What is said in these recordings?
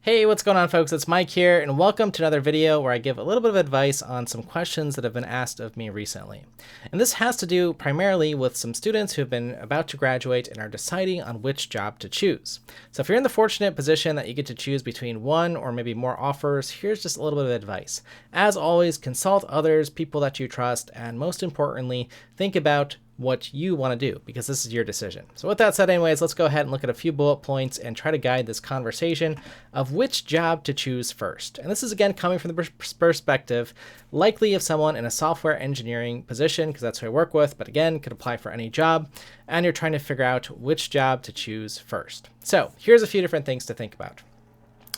Hey, what's going on, folks? It's Mike here, and welcome to another video where I give a little bit of advice on some questions that have been asked of me recently. And this has to do primarily with some students who have been about to graduate and are deciding on which job to choose. So if you're in the fortunate position that you get to choose between one or maybe more offers, here's just a little bit of advice. As always, consult others, people that you trust, and most importantly, think about what you want to do, because this is your decision. So with that said, anyways, let's go ahead and look at a few bullet points and try to guide this conversation of which job to choose first. And this is again coming from the perspective likely of someone in a software engineering position, because that's who I work with, but again, could apply for any job, and you're trying to figure out which job to choose first. So here's a few different things to think about.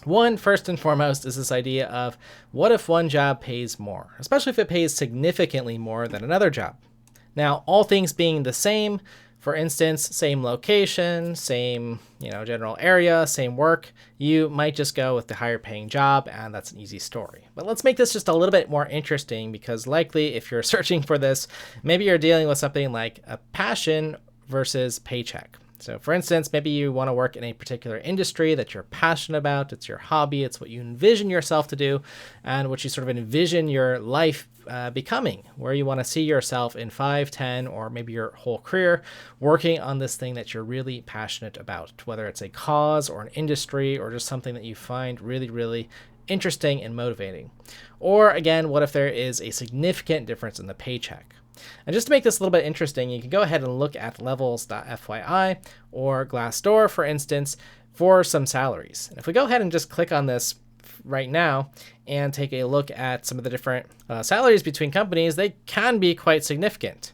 One, first and foremost, is this idea of what if one job pays more, especially if it pays significantly more than another job. Now, all things being the same, for instance, same location, same, general area, same work, you might just go with the higher paying job, and that's an easy story. But let's make this just a little bit more interesting, because likely if you're searching for this, maybe you're dealing with something like a passion versus paycheck. So for instance, maybe you want to work in a particular industry that you're passionate about, it's your hobby, it's what you envision yourself to do, and what you sort of envision your life becoming, where you want to see yourself in 5, 10, or maybe your whole career working on this thing that you're really passionate about, whether it's a cause or an industry or just something that you find really, really interesting and motivating. Or again, what if there is a significant difference in the paycheck? And just to make this a little bit interesting, you can go ahead and look at levels.fyi or Glassdoor, for instance, for some salaries. And if we go ahead and just click on this right now and take a look at some of the different salaries between companies, they can be quite significant.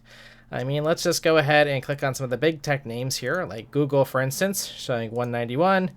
I mean, let's just go ahead and click on some of the big tech names here, like Google, for instance, showing 191.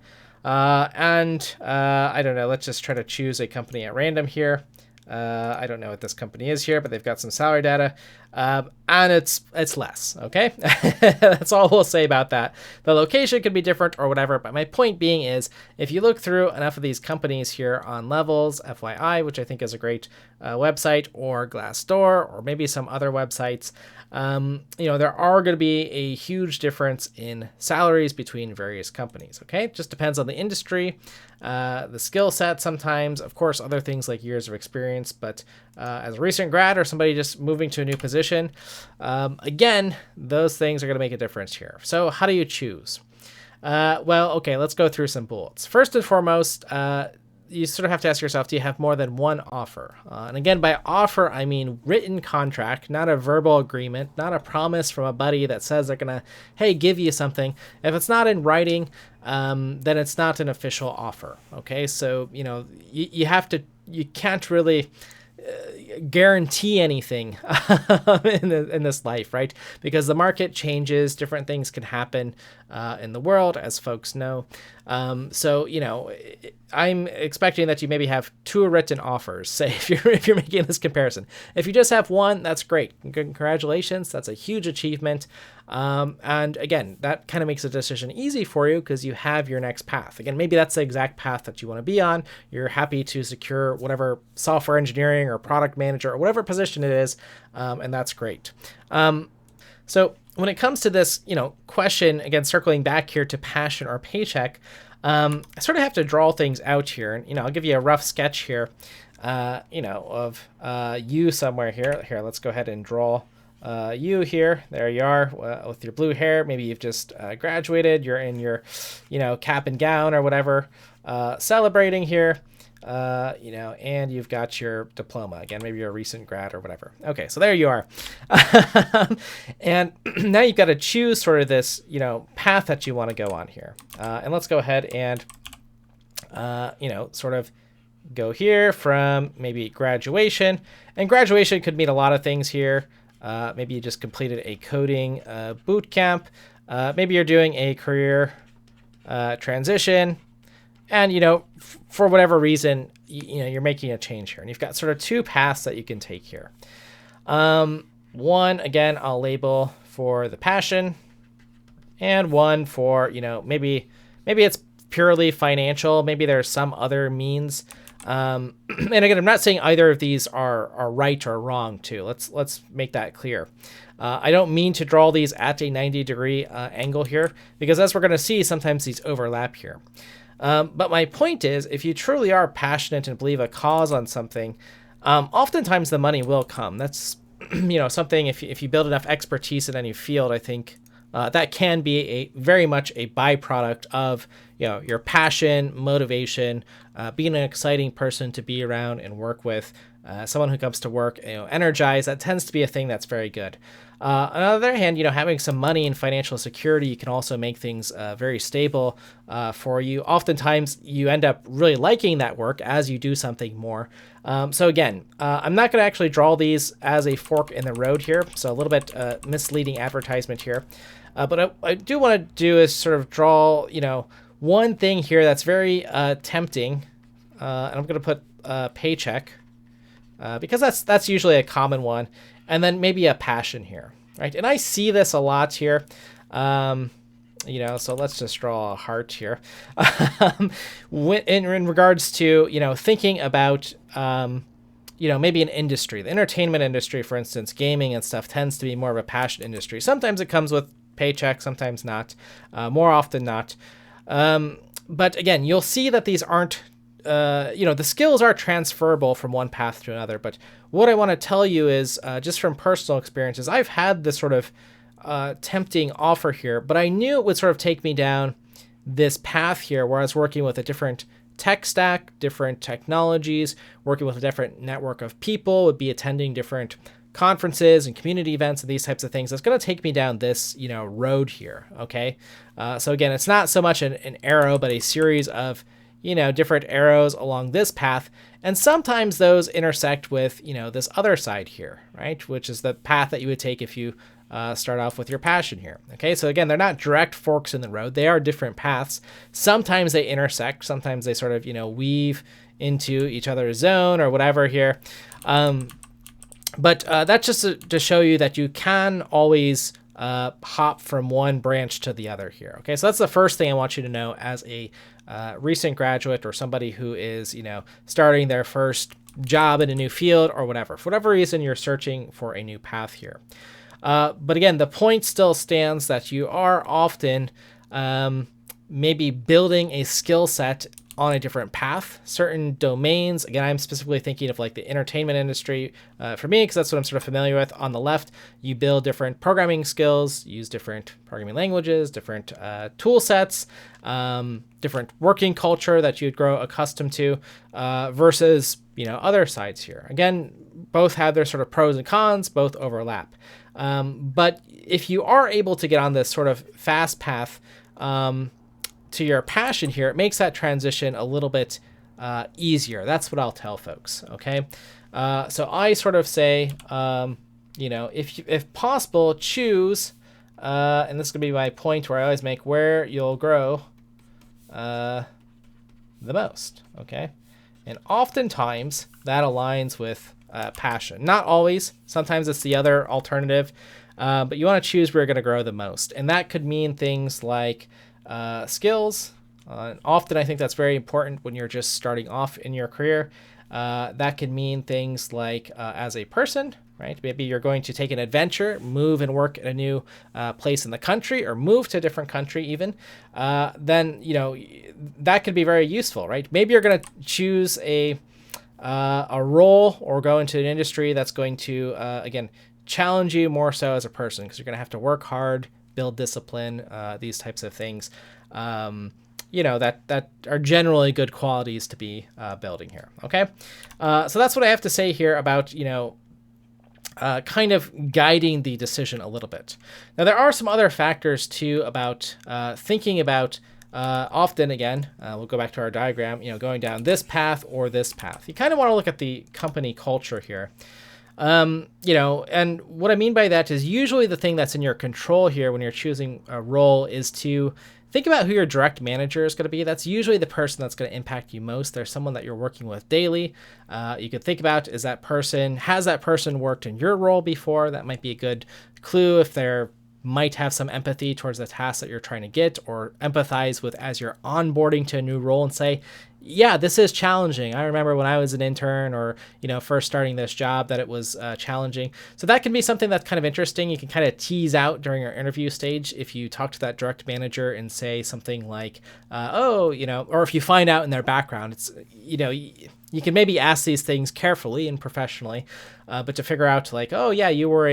I don't know, let's just try to choose a company at random here. I don't know what this company is here, but they've got some salary data, and it's less, okay? That's all we'll say about that. The location could be different or whatever, but my point being is, if you look through enough of these companies here on Levels, FYI, which I think is a great website, or Glassdoor, or maybe some other websites, there are going to be a huge difference in salaries between various companies, okay? It just depends on the industry, the skill set sometimes, of course, other things like years of experience, but as a recent grad or somebody just moving to a new position, again, those things are going to make a difference here. So how do you choose? Well, okay, let's go through some bullets. First and foremost, you sort of have to ask yourself, do you have more than one offer? And again, by offer, I mean written contract, not a verbal agreement, not a promise from a buddy that says they're going to, hey, give you something. If it's not in writing, then it's not an official offer. Okay, so, you can't really guarantee anything in this life, right? Because the market changes, different things can happen in the world, as folks know. I'm expecting that you maybe have 2 written offers, say, if you're making this comparison. If you just have one, that's great. Congratulations, that's a huge achievement. And again, that kind of makes the decision easy for you because you have your next path. Again, maybe that's the exact path that you want to be on. You're happy to secure whatever software engineering or product manager or whatever position it is, and that's great. So when it comes to this, question, again, circling back here to passion or paycheck, I sort of have to draw things out here. And, I'll give you a rough sketch here, of you somewhere here. Here, let's go ahead and draw you here. There you are with your blue hair. Maybe you've just graduated. You're in your, cap and gown or whatever, celebrating here. And you've got your diploma. Again, maybe you're a recent grad or whatever. Okay, so there you are. And now you've got to choose sort of this, path that you want to go on here. And let's go ahead and, sort of go here from maybe graduation. And graduation could mean a lot of things here. Maybe you just completed a coding boot camp. Maybe you're doing a career transition. And, for whatever reason, you're making a change here. And you've got sort of 2 paths that you can take here. One, again, I'll label for the passion. And one for, maybe it's purely financial. Maybe there's some other means. And again, I'm not saying either of these are right or wrong, too. Let's make that clear. I don't mean to draw these at a 90-degree angle here, because as we're going to see, sometimes these overlap here. But my point is, if you truly are passionate and believe a cause on something, oftentimes the money will come. That's something, if you build enough expertise in any field, I think that can be very much a byproduct of your passion, motivation, being an exciting person to be around and work with, someone who comes to work energized. That tends to be a thing that's very good. On the other hand, having some money and financial security can also make things very stable for you. Oftentimes, you end up really liking that work as you do something more. So again, I'm not going to actually draw these as a fork in the road here, so a little bit misleading advertisement here. But I do want to do is sort of draw, one thing here that's very tempting, and I'm going to put paycheck, because that's usually a common one, and then maybe a passion here, right? And I see this a lot here. So let's just draw a heart here. in regards to, thinking about, maybe an industry, the entertainment industry, for instance, gaming and stuff tends to be more of a passion industry. Sometimes it comes with paycheck, sometimes not, more often not. But again, you'll see that these aren't, the skills are transferable from one path to another. But what I want to tell you is, just from personal experiences, I've had this sort of tempting offer here, but I knew it would sort of take me down this path here where I was working with a different tech stack, different technologies, working with a different network of people, would be attending different conferences and community events and these types of things. It's going to take me down this, road here. Okay. So again, it's not so much an arrow, but a series of, different arrows along this path. And sometimes those intersect with, this other side here, right? Which is the path that you would take if you start off with your passion here. Okay, so again, they're not direct forks in the road. They are different paths. Sometimes they intersect. Sometimes they sort of, weave into each other's zone or whatever here. But that's just to show you that you can always hop from one branch to the other here. Okay, so that's the first thing I want you to know as a recent graduate or somebody who is, starting their first job in a new field or whatever. For whatever reason, you're searching for a new path here. But again, the point still stands that you are often maybe building a skill set on a different path, certain domains. Again, I'm specifically thinking of like the entertainment industry for me, because that's what I'm sort of familiar with. On the left, you build different programming skills, use different programming languages, different tool sets, different working culture that you'd grow accustomed to versus, other sides here. Again, both have their sort of pros and cons, both overlap. But if you are able to get on this sort of fast path to your passion here, it makes that transition a little bit easier. That's what I'll tell folks. Okay. So I sort of say, if possible, choose, and this is going to be my point where I always make, where you'll grow the most. Okay. And oftentimes that aligns with passion. Not always. Sometimes it's the other alternative. But you want to choose where you're going to grow the most. And that could mean things like skills. Often I think that's very important when you're just starting off in your career. That could mean things like as a person, right? Maybe you're going to take an adventure, move and work at a new place in the country, or move to a different country even. Then, that could be very useful, right? Maybe you're going to choose a role or go into an industry that's going to, again, challenge you more so as a person, because you're going to have to work hard, build discipline, these types of things, that are generally good qualities to be building here. Okay. So that's what I have to say here about, kind of guiding the decision a little bit. Now, there are some other factors too about thinking about often, again, we'll go back to our diagram, going down this path or this path. You kind of want to look at the company culture here. And what I mean by that is usually the thing that's in your control here when you're choosing a role is to think about who your direct manager is going to be. That's usually the person that's going to impact you most. There's someone that you're working with daily. You could think about, has that person worked in your role before? That might be a good clue if they're might have some empathy towards the task that you're trying to get, or empathize with as you're onboarding to a new role and say, yeah, this is challenging. I remember when I was an intern or, first starting this job that it was challenging. So that can be something that's kind of interesting. You can kind of tease out during our interview stage if you talk to that direct manager and say something like, oh, or if you find out in their background, it's, you can maybe ask these things carefully and professionally, but to figure out like, oh yeah, you were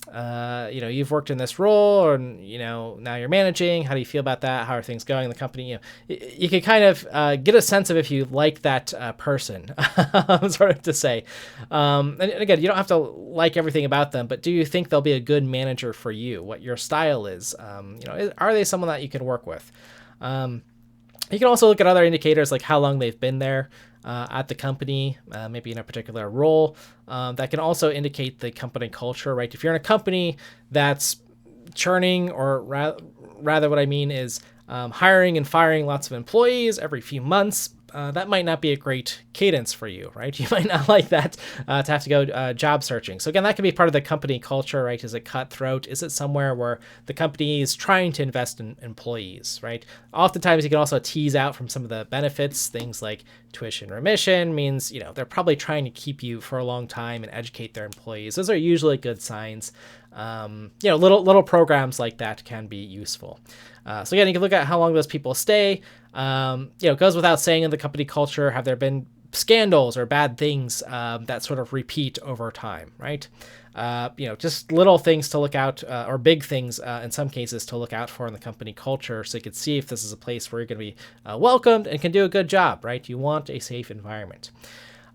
you've worked in this role, and now you're managing. How do you feel about that? How are things going in the company? You can kind of get a sense of if you like that person, sort of to say. And again, you don't have to like everything about them, but do you think they'll be a good manager for you? What your style is? Are they someone that you can work with? You can also look at other indicators like how long they've been there at the company, maybe in a particular role. That can also indicate the company culture, right? If you're in a company that's churning, or rather what I mean is hiring and firing lots of employees every few months, that might not be a great cadence for you, right? You might not like that to have to go job searching. So again, that can be part of the company culture, right? Is it cutthroat? Is it somewhere where the company is trying to invest in employees, right? Oftentimes you can also tease out from some of the benefits, things like tuition remission means, they're probably trying to keep you for a long time and educate their employees. Those are usually good signs. Little programs like that can be useful. So again, you can look at how long those people stay. It goes without saying in the company culture, have there been scandals or bad things that sort of repeat over time, right? Just little things to look out, or big things in some cases to look out for in the company culture, so you can see if this is a place where you're going to be welcomed and can do a good job, right? You want a safe environment.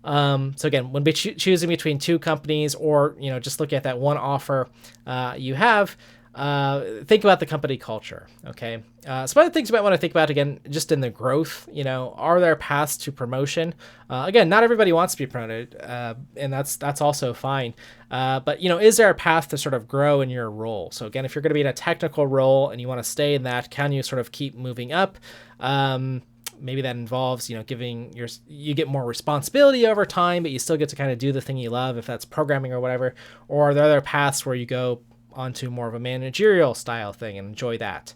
So again, when choosing between two companies, or just looking at that one offer you have, think about the company culture. Okay. Some other things you might want to think about, again, just in the growth, are there paths to promotion? Again, not everybody wants to be promoted, and that's also fine. But is there a path to sort of grow in your role? So again, if you're going to be in a technical role and you want to stay in that, can you sort of keep moving up? Maybe that involves, you get more responsibility over time, but you still get to kind of do the thing you love, if that's programming or whatever. Or are there other paths where you go onto more of a managerial style thing and enjoy that?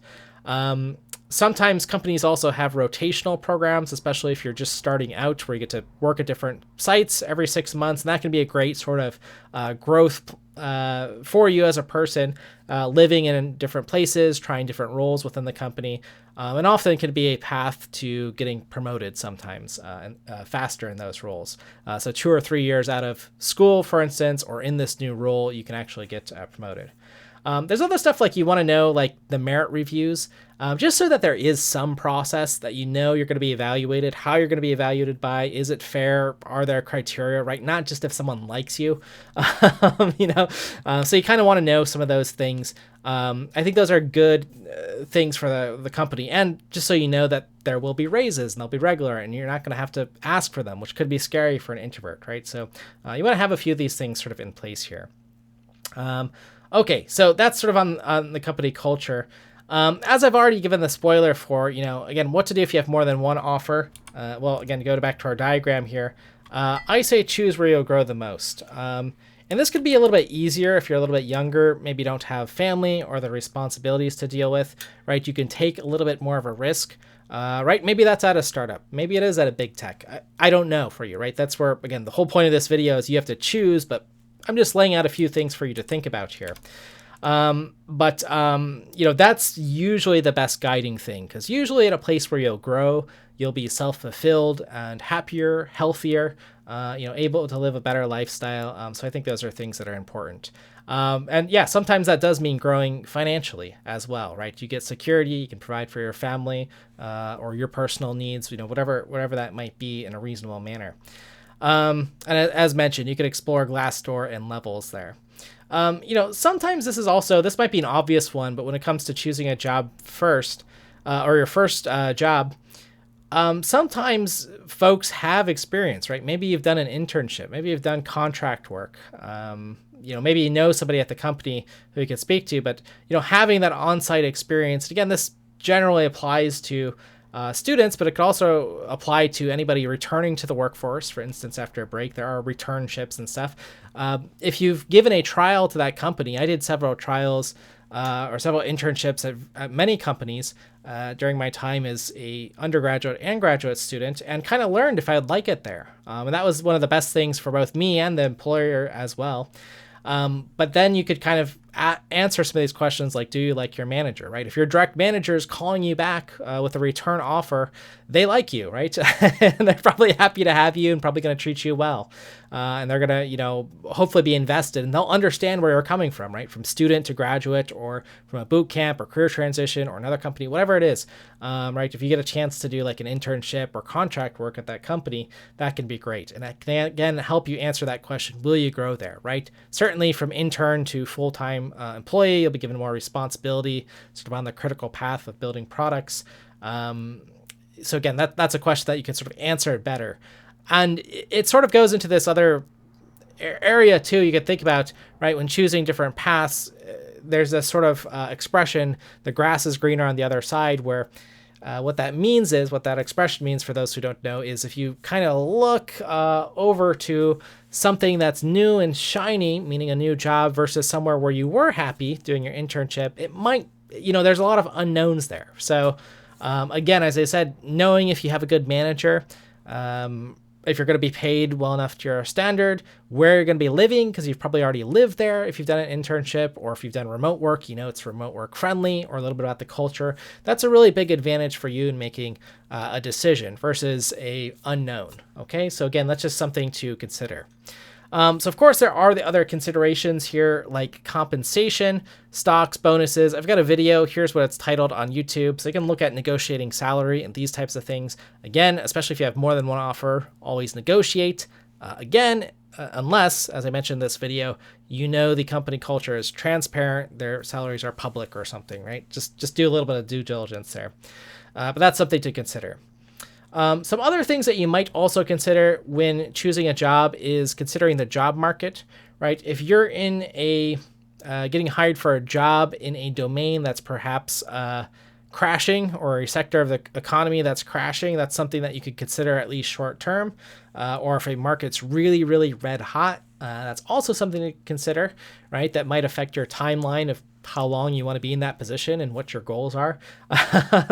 Sometimes companies also have rotational programs, especially if you're just starting out, where you get to work at different sites every 6 months. And that can be a great sort of growth for you as a person, living in different places, trying different roles within the company. And often can be a path to getting promoted sometimes faster in those roles. So 2 or 3 years out of school, for instance, or in this new role, you can actually get promoted. There's other stuff like you want to know, like the merit reviews, just so that there is some process that you're going to be evaluated, how you're going to be evaluated by, is it fair, are there criteria, right? Not just if someone likes you, so you kind of want to know some of those things. I think those are good things for the company, and just so you know that there will be raises and they'll be regular and you're not going to have to ask for them, which could be scary for an introvert, right? So you want to have a few of these things sort of in place here. Okay, so that's sort of on the company culture. As I've already given the spoiler for, again, what to do if you have more than one offer. Well, again, to go back to our diagram here, I say choose where you'll grow the most. And this could be a little bit easier if you're a little bit younger, maybe don't have family or the responsibilities to deal with, right? You can take a little bit more of a risk, right? Maybe that's at a startup. Maybe it is at a big tech. I don't know for you, right? That's where, again, the whole point of this video is you have to choose, but I'm just laying out a few things for you to think about here. But that's usually the best guiding thing, because usually at a place where you'll grow, you'll be self-fulfilled and happier, healthier, able to live a better lifestyle. So I think those are things that are important. And yeah, sometimes that does mean growing financially as well, right? You get security, you can provide for your family, or your personal needs, whatever that might be in a reasonable manner. And as mentioned, you could explore Glassdoor and levels there. Sometimes this might be an obvious one, but when it comes to choosing a job first, or your first job, sometimes folks have experience, right? Maybe you've done an internship, maybe you've done contract work, maybe you know somebody at the company who you can speak to, but, having that on-site experience, again, this generally applies to students, but it could also apply to anybody returning to the workforce. For instance, after a break, there are returnships and stuff. If you've given a trial to that company, I did several trials or several internships at many companies during my time as a undergraduate and graduate student, and kind of learned if I would like it there. And that was one of the best things for both me and the employer as well. But then you could kind of answer some of these questions like, do you like your manager, right? If your direct manager is calling you back with a return offer, they like you, right? And they're probably happy to have you and probably going to treat you well. And they're going to, hopefully be invested, and they'll understand where you're coming from, right? From student to graduate, or from a boot camp or career transition or another company, whatever it is, right? If you get a chance to do like an internship or contract work at that company, that can be great. And that can, again, help you answer that question, will you grow there, right? Certainly from intern to full-time employee, you'll be given more responsibility, sort of on the critical path of building products. So again, that's a question that you can sort of answer better. And it sort of goes into this other area too. You could think about, right, when choosing different paths, there's this sort of expression, the grass is greener on the other side, where what that means is, what that expression means for those who don't know, is if you kind of look over to something that's new and shiny, meaning a new job, versus somewhere where you were happy doing your internship, it might, there's a lot of unknowns there. So again, as I said, knowing if you have a good manager, if you're going to be paid well enough to your standard, where you're going to be living, because you've probably already lived there if you've done an internship, or if you've done remote work, it's remote work friendly, or a little bit about the culture. That's a really big advantage for you in making a decision versus a unknown. Okay, so again, that's just something to consider. So of course there are the other considerations here, like compensation, stocks, bonuses. I've got a video, here's what it's titled, on YouTube, so you can look at negotiating salary and these types of things. Again, especially if you have more than one offer, always negotiate. Unless, as I mentioned in this video, the company culture is transparent, their salaries are public or something, right? Just do a little bit of due diligence there. But that's something to consider. Some other things that you might also consider when choosing a job is considering the job market, right? If you're in getting hired for a job in a domain that's perhaps crashing, or a sector of the economy that's crashing, that's something that you could consider at least short term. Or if a market's really, really red hot, that's also something to consider, right? That might affect your timeline of how long you want to be in that position and what your goals are.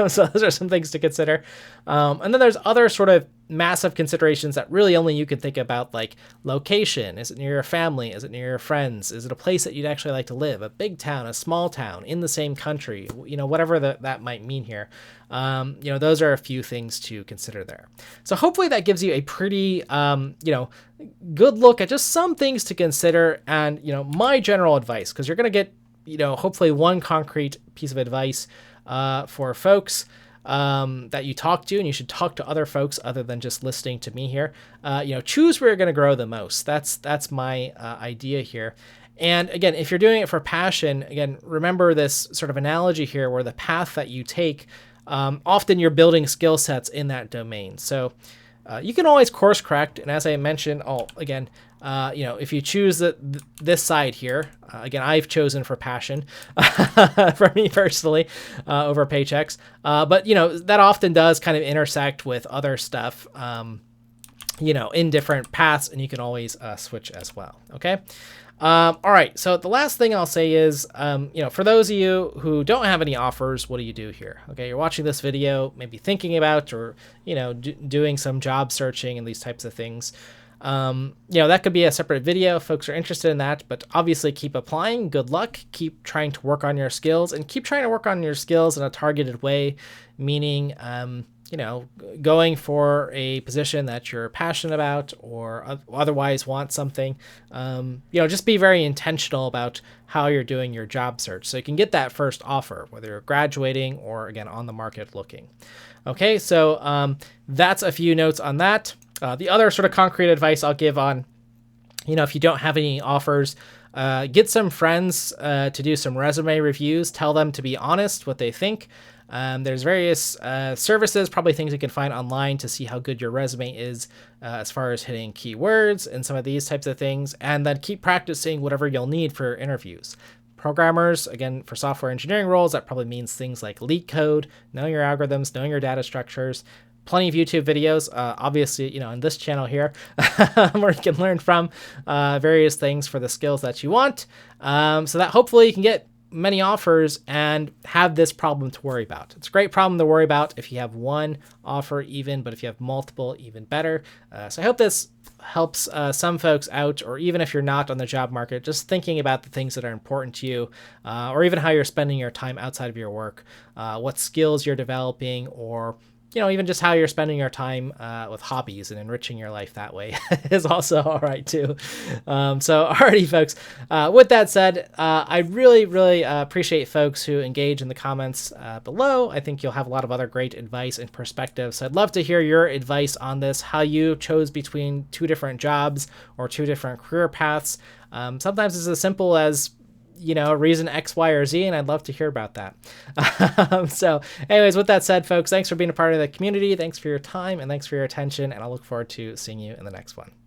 So those are some things to consider. And then there's other sort of massive considerations that really only you can think about, like location. Is it near your family? Is it near your friends? Is it a place that you'd actually like to live? A big town, a small town, in the same country, whatever that might mean here. Those are a few things to consider there. So hopefully that gives you a pretty, good look at just some things to consider, and, my general advice, because you're going to get, hopefully one concrete piece of advice for folks that you talk to, and you should talk to other folks other than just listening to me here. Choose where you're going to grow the most. That's my idea here. And again, if you're doing it for passion, again, remember this sort of analogy here, where the path that you take, often you're building skill sets in that domain. So you can always course correct. And as I mentioned, if you choose this side here, again, I've chosen for passion for me personally over paychecks. But, that often does kind of intersect with other stuff, in different paths, and you can always switch as well. Okay. All right. So the last thing I'll say is, for those of you who don't have any offers, what do you do here? Okay. You're watching this video, maybe thinking about, or, doing some job searching and these types of things. That could be a separate video if folks are interested in that, but obviously keep applying. Good luck. Keep trying to work on your skills, and keep trying to work on your skills in a targeted way, meaning, going for a position that you're passionate about, or otherwise want something. Just be very intentional about how you're doing your job search, so you can get that first offer, whether you're graduating or, again, on the market looking. Okay, so that's a few notes on that. The other sort of concrete advice I'll give on, if you don't have any offers, get some friends to do some resume reviews. Tell them to be honest what they think. There's various services, probably things you can find online to see how good your resume is as far as hitting keywords and some of these types of things. And then keep practicing whatever you'll need for interviews. Programmers, again, for software engineering roles, that probably means things like leak code, knowing your algorithms, knowing your data structures. Plenty of YouTube videos, obviously, on this channel here, where you can learn from various things for the skills that you want. So that hopefully you can get many offers and have this problem to worry about. It's a great problem to worry about if you have one offer even, but if you have multiple, even better. So I hope this helps some folks out, or even if you're not on the job market, just thinking about the things that are important to you, or even how you're spending your time outside of your work, what skills you're developing, or even just how you're spending your time with hobbies and enriching your life that way is also all right too. So alrighty, folks. With that said, I really, really appreciate folks who engage in the comments below. I think you'll have a lot of other great advice and perspectives. So I'd love to hear your advice on this, how you chose between two different jobs or two different career paths. Sometimes it's as simple as reason X, Y, or Z, and I'd love to hear about that. So anyways, with that said, folks, thanks for being a part of the community. Thanks for your time and thanks for your attention, and I'll look forward to seeing you in the next one.